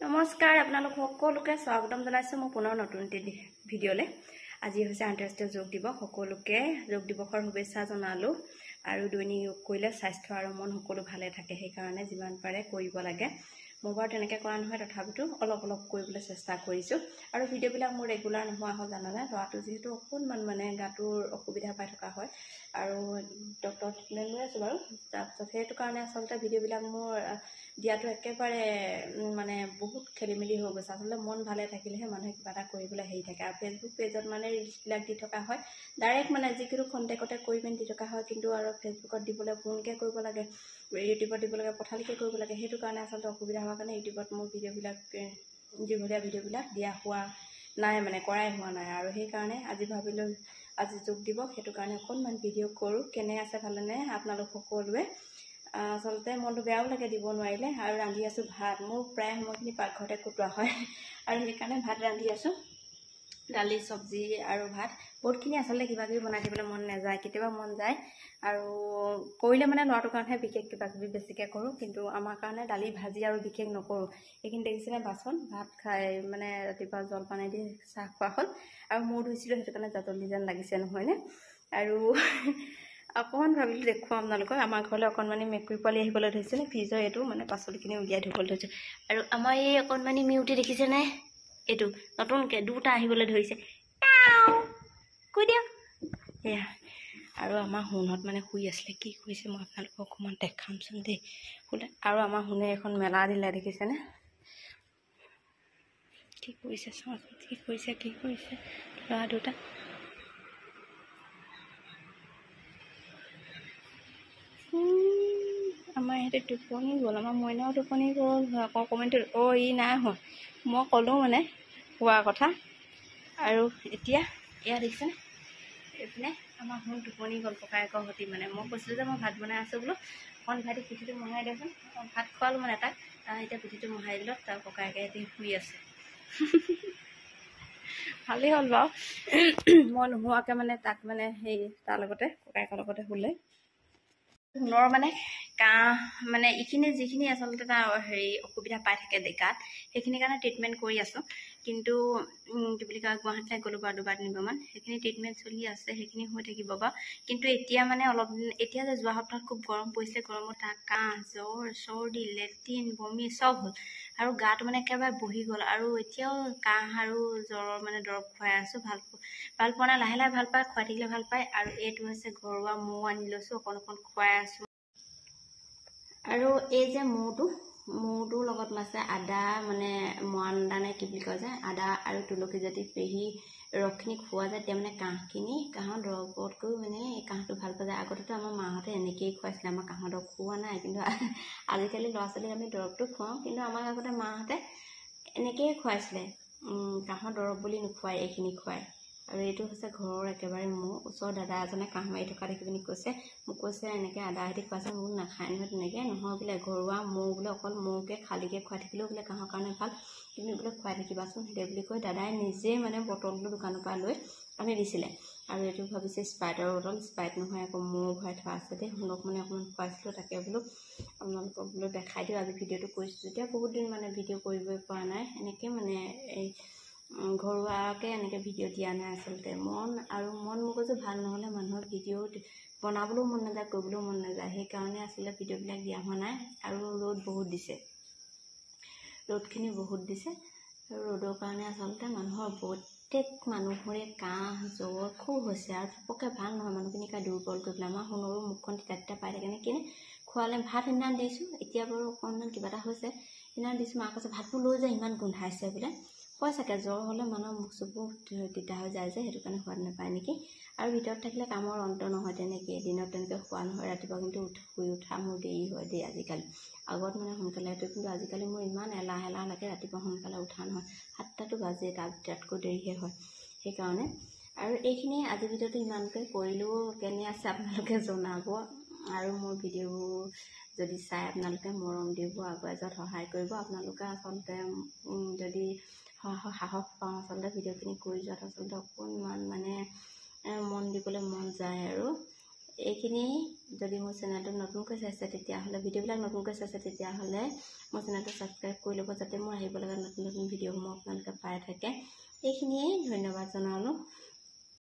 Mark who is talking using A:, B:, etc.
A: নমস্কাৰ আপোনালোক সকলোকে স্বাগতম জনাইছো মই পুনৰ নতুন ভিডিঅ'লে। আজি হৈছে আন্তঃৰাষ্ট্ৰীয় যোগ দিৱস। সকলোকে যোগ দিৱসৰ শুভেচ্ছা জনালো। আৰু দৈনিক যোগ কৰিলে স্বাস্থ্য আৰু মন সকলো ভালে থাকে, সেইকাৰণে যিমান পাৰে কৰিব লাগে। মই বাৰু তেনেকৈ কৰা নহয়, তথাপিতো অলপ কৰিবলৈ চেষ্টা কৰিছোঁ। আৰু ভিডিঅ'বিলাক মোৰ ৰেগুলাৰ নোহোৱা হ'ল জানানে, ল'ৰাটো যিহেতু অকণমান গাটোৰ অসুবিধা পাই থকা হয় আৰু ডক্টৰ ট্ৰিটমেণ্ট লৈ আছোঁ বাৰু। তাৰপিছত সেইটো কাৰণে আচলতে ভিডিঅ'বিলাক মোৰ দিয়াটো একেবাৰে বহুত খেলি মেলি হৈ গৈছে। আচলতে মন ভালে থাকিলেহে মানুহে কিবা এটা কৰিবলৈ হেৰি থাকে। আৰু ফেচবুক পেজত ৰিলচবিলাক দি থকা হয়, ডাইৰেক্ট যিকোনো কণ্টেক্টতে কৰি পিনি দি থকা হয়, কিন্তু আৰু ফেচবুকত দিবলৈ ফোনকৈ কৰিব লাগে, ইউটিউবত দিব লাগে, পঠালিকৈ কৰিব লাগে। সেইটো কাৰণে আচলতে অসুবিধা হোৱাৰ কাৰণে ইউটিউবত মোৰ দীঘলীয়া ভিডিঅ'বিলাক দিয়া হোৱা নাই, কৰাই হোৱা নাই। আৰু সেইকাৰণে আজি ভাবিলোঁ আজি যোগ দিৱস, সেইটো কাৰণে অকণমান ভিডিঅ' কৰোঁ। কেনে আছে ভালেনে আপোনালোক সকলোৱে? আচলতে মনটো বেয়াও লাগে দিব নোৱাৰিলে। আৰু ৰান্ধি আছোঁ ভাত। মোৰ প্ৰায় সময়খিনি পাকঘৰতে কটোৱা হয় আৰু সেইকাৰণে ভাত ৰান্ধি আছোঁ। দালি চব্জি আৰু ভাত বহুতখিনি আচলতে কিবা কিবি বনাই দিবলৈ মন নাযায়, কেতিয়াবা মন যায়। আৰু কৰিলে ল'ৰাটোৰ কাৰণেহে বিশেষ কিবা কিবি বেছিকৈ কৰোঁ, কিন্তু আমাৰ কাৰণে দালি ভাজি আৰু বিশেষ নকৰোঁ। এইখিনি দেখিছিলে বাচন ভাত খাই ৰাতিপুৱা জলপানে দি চাহ খোৱা হ'ল আৰু মূৰ ধুইছিলোঁ, সেইটো কাৰণে জাতলি যেন লাগিছে নহয়নে। আৰু অকণমান ভাবিলোঁ দেখুৱাম আপোনালোকক। আমাৰ ঘৰলৈ অকণমানি মেকুৰী পোৱালি আহিবলৈ ধৰিছিলে। ফ্ৰিজৰ এইটো পাচলিখিনি উলিয়াই ধুবলৈ ধৰিছোঁ। আৰু আমাৰ এই অকণমানি মিউটি দেখিছেনে, এইটো নতুনকৈ দুটা আহিবলৈ ধৰিছে। কৈ দিয়ক এয়া। আৰু আমাৰ সোণত শুই আছিলে, কি কৰিছে মই আপোনালোকক অকণমান দেখামচোন দেই শুলে। আৰু আমাৰ সোণে এখন মেলা দিলে দেখিছেনে, কি কৰিছে চাওঁচোন, কি কৰিছে ল'ৰা দুটা। আমাৰ ইহঁতে টোপনি গ'ল, আমাৰ মইনাও টোপনি গ'ল। আকৌ কমেণ্টটো ই নাই হোৱা, মই ক'লোঁ হোৱাৰ কথা। আৰু এতিয়া এয়া দেখিছেনে, এইপিনে আমাৰ সোণ টোপনি গ'ল ককায়েকৰ সৈতে। মই কৈছিলোঁ যে মই ভাত বনাই আছোঁ বোলো, অকণ ভাইটি পিঠিটো মোহাই দিয়কচোন। ভাত খোৱালোঁ তাক, এতিয়া পিঠিটো মোহাই দিলত তাৰ ককায়েকে এতিয়া শুই আছে। ভালেই হ'ল বাৰু, মই নোহোৱাকৈ তাক সেই তাৰ লগতে ককায়েকৰ লগতে শুলে। সোণৰ কাহ এইখিনি যিখিনি আচলতে তাৰ অসুবিধা পাই থাকে গাত, সেইখিনিৰ কাৰণে ট্ৰিটমেণ্ট কৰি আছোঁ। কিন্তু কি বুলি কয়, গুৱাহাটীলৈ গ'লোঁ বাৰু দুবাৰ তিনিবাৰমান, সেইখিনি ট্ৰিটমেণ্ট চলি আছে, সেইখিনি হৈ থাকিব বাৰু। কিন্তু এতিয়া অলপ দিন, এতিয়া যে যোৱা সপ্তাহত খুব গৰম পৰিছে, গৰমত তাৰ কাহ জ্বৰ চৰ্দি লেট্ৰিন বমি চব হ'ল। আৰু গাটো একেবাৰে বহি গ'ল। আৰু এতিয়াও কাহ আৰু জ্বৰৰ দৰৱ খুৱাই আছোঁ, ভাল পোৱা নাই। লাহে লাহে ভাল পায়, খুৱাই থাকিলে ভাল পায়। আৰু এইটো হৈছে ঘৰুৱা মৌ আনি লৈছোঁ, অকণ খুৱাই আছোঁ। আৰু এই যে মৌটোৰ লগত আছে আদা, মৰাণদা নে কি বুলি কয় যে, আদা আৰু তুলসী জাতি পেহী ৰসখিনি খোৱা যায়। তেতিয়া কাহৰ দৰৱতকৈ এই কাহটো ভাল পোৱা যায়। আগতেতো আমাৰ মাহঁতে এনেকৈয়ে খুৱাইছিলে, আমাৰ কাহৰ দৰৱ খোৱা নাই। কিন্তু আজিকালি ল'ৰা ছোৱালীক আমি দৰৱটো খুৱাওঁ, কিন্তু আমাক আগতে মাহঁতে এনেকৈয়ে খুৱাইছিলে। কাহৰ দৰৱ বুলি নোখুৱাই, এইখিনি খুৱাই। আৰু এইটো হৈছে ঘৰৰ একেবাৰে মৌ। ওচৰৰ দাদা এজনে কাহ মাৰি থকা দেখি পিনি মোক কৈছে এনেকৈ আদা হেঁতি খুৱাইছে। মোক নাখায় নহয় তেনেকৈ, নহয় বোলে ঘৰুৱা মৌ বোলে, অকল মৌকে খালীকৈ খুৱাই থাকিলেও বোলে কাহৰ কাৰণে ভাল, তুমি বোলে খুৱাই থাকিবাচোন সেই বুলি কৈ দাদাই নিজে বটলটো দোকানৰ পৰা লৈ আনি দিছিলে। আৰু এইটো ভাবিছে স্প্ৰাইটৰ বটল, স্প্ৰাইট নহয় আকৌ মৌ ভৰাই থোৱা আছে দেই। শুনক অকণমান খুৱাইছিলোঁ, তাকে বোলো আপোনালোকক দেখাই দিওঁ। আজি ভিডিঅ'টো কৰিছোঁ যেতিয়া, বহুত দিন ভিডিঅ' কৰিবই পৰা নাই। এনেকৈ এই ঘৰুৱাকৈ এনেকৈ ভিডিঅ' দিয়া নাই আচলতে। মন মগজু ভাল নহ'লে মানুহৰ ভিডিঅ' বনাবলৈও মন নাযায়, কৰিবলৈও মন নাযায়। সেইকাৰণে আচলতে ভিডিঅ'বিলাক দিয়া হোৱা নাই। আৰু ৰ'দখিনি বহুত দিছে। আৰু ৰ'দৰ কাৰণে আচলতে প্ৰত্যেক মানুহৰে কাহ জ্বৰ খুব হৈছে। আৰু চবকে ভাল নহয়, মানুহখিনি দুৰ্বল কৰি পেলাই। আমাৰ সোণৰো মুখখন তিতা পাই থাকে নে কিনে খোৱালে। ভাত সিদিনা দিছোঁ, এতিয়া বাৰু অকণমান কিবা এটা হৈছে। সিদিনা দিছোঁ, মাক কৈছে ভাতবোৰ লৈ যায়, ইমান গোন্ধাইছে বোলে। হয় চাগে, জ্বৰ হ'লে মানুহৰ মুখ চুখবোৰ তিতা হৈ যায় যে, সেইটো কাৰণে সোৱাদ নাপায় নেকি। আৰু ভিতৰত থাকিলে কামৰ অন্ত নহয়, তেনেকৈ দিনত তেনেকৈ খোৱা নহয়। ৰাতিপুৱা কিন্তু শুই উঠা মোৰ দেৰি হয় দেই আজিকালি। আগত সোনকালে উঠোঁ, কিন্তু আজিকালি মোৰ ইমান এলাহ লাগে, ৰাতিপুৱা সোনকালে উঠা নহয়। 7টাতো বাজে, তাতকৈ দেৰিহে হয়। সেইকাৰণে আৰু এইখিনি আজিৰ ভিডিঅ'টো ইমানকৈ কৰিলোঁ। কেনে আছে আপোনালোকে জনাব। আৰু মোৰ ভিডিঅ'বোৰ যদি চাই আপোনালোকে মৰম দিব, আগুৱাই যোৱাত সহায় কৰিব। আপোনালোকে আচলতে যদি সাহস পাওঁ আচলতে ভিডিঅ'খিনি কৰি যোৱাত আচলতে অকণমান মন দিবলৈ মন যায়। আৰু এইখিনি যদি মোৰ চেনেলটো নতুনকৈ চাইছে তেতিয়াহ'লে ভিডিঅ'বিলাক নতুনকৈ চাইছে তেতিয়াহ'লে মোৰ চেনেলটো ছাবস্ক্ৰাইব কৰি ল'ব যাতে মই আহিব লগা নতুন নতুন ভিডিঅ'সমূহ আপোনালোকে পাই থাকে। এইখিনিয়ে ধন্যবাদ জনালোঁ।